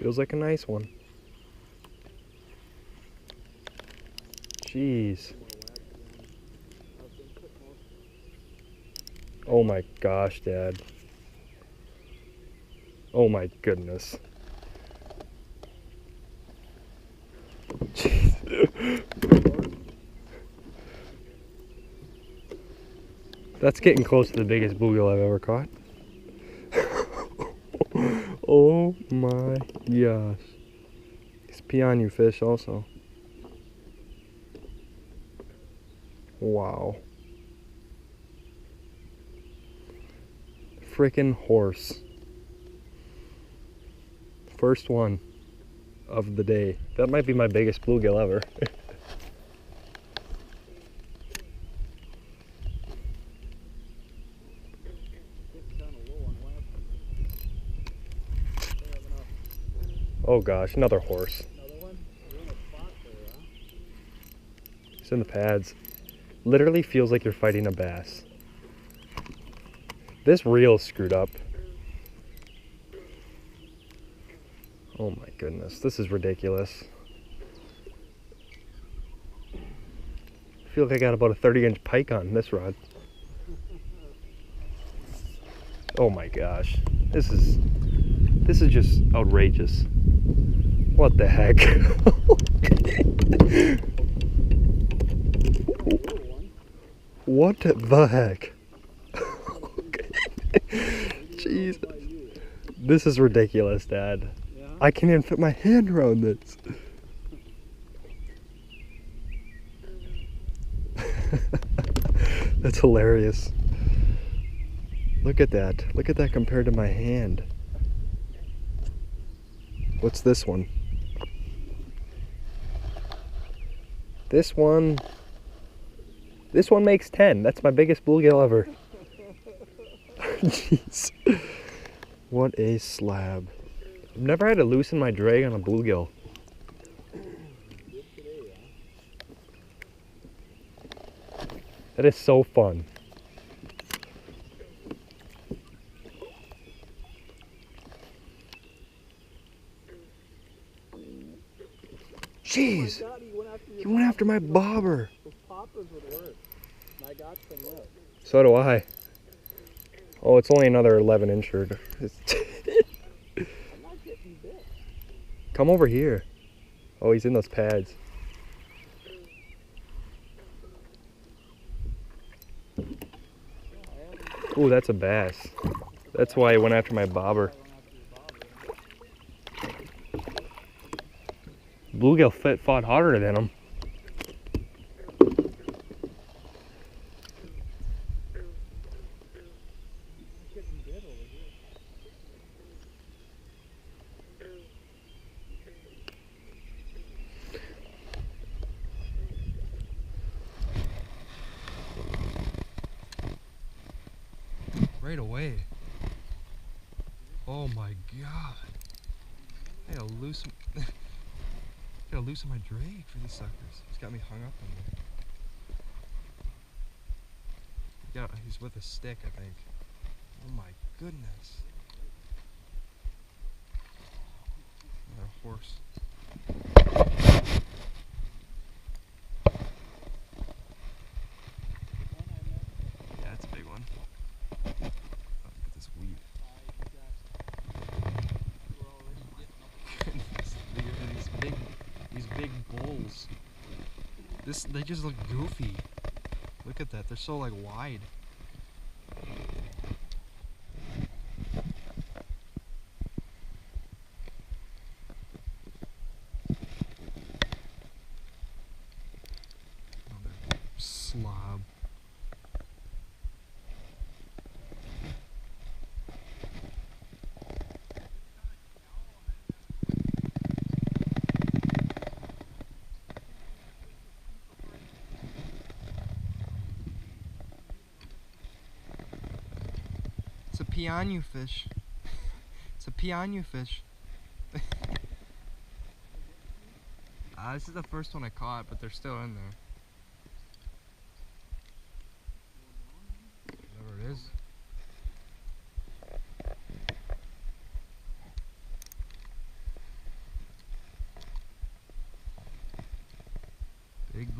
Feels like a nice one. Jeez. Oh my gosh, Dad. Oh my goodness. Jeez. That's getting close to the biggest bluegill I've ever caught. Oh my gosh. These piranha fish also. Wow. Frickin' horse. First one of the day. That might be my biggest bluegill ever. Oh gosh, another horse. Another one? You're in a spot there, huh? It's in the pads. Literally feels like you're fighting a bass. This reel's screwed up. Oh my goodness, this is ridiculous. I feel like I got about a 30-inch pike on this rod. Oh my gosh, this is just outrageous. What the heck? What the heck? Jesus. This is ridiculous, Dad. Yeah? I can't even fit my hand around this. That's hilarious. Look at that. Look at that compared to my hand. What's this one? This one makes 10. That's my biggest bluegill ever. Jeez. What a slab. I've never had to loosen my drag on a bluegill. That is so fun. Jeez. Oh my God, he went after my bobber. Those poppers would work. And I got some left. So do I. Oh, it's only another 11-incher. I'm not getting bit. Come over here. Oh, he's in those pads. Ooh, that's a bass. That's why he went after my bobber. Bluegill fought harder than him. Right away. Oh my God. I gotta loosen my drag for these suckers. He's got me hung up on there. Yeah, he's with a stick, I think. Oh my goodness. Another horse. Yeah, it's a big one. Oh, look at this weed. These big bowls. They just look goofy. Look at that. They're so like wide. Another slob. It's a piranha fish. It's a piranha fish. This is the first one I caught, but they're still in there. Whatever it is.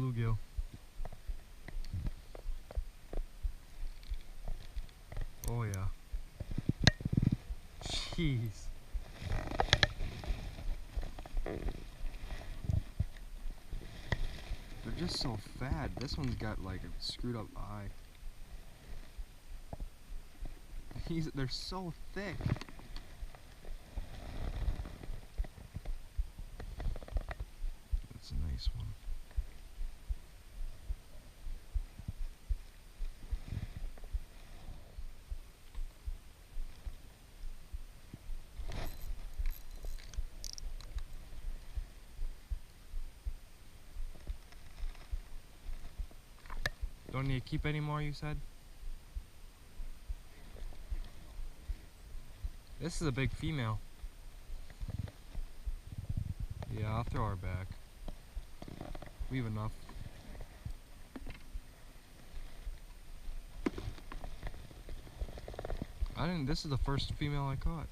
bluegill. Oh yeah. Jeez. They're just so fat. This one's got like a screwed up eye. They're so thick. That's a nice one. Don't need to keep any more, you said? This is a big female. Yeah, I'll throw her back. We have enough. This is the first female I caught.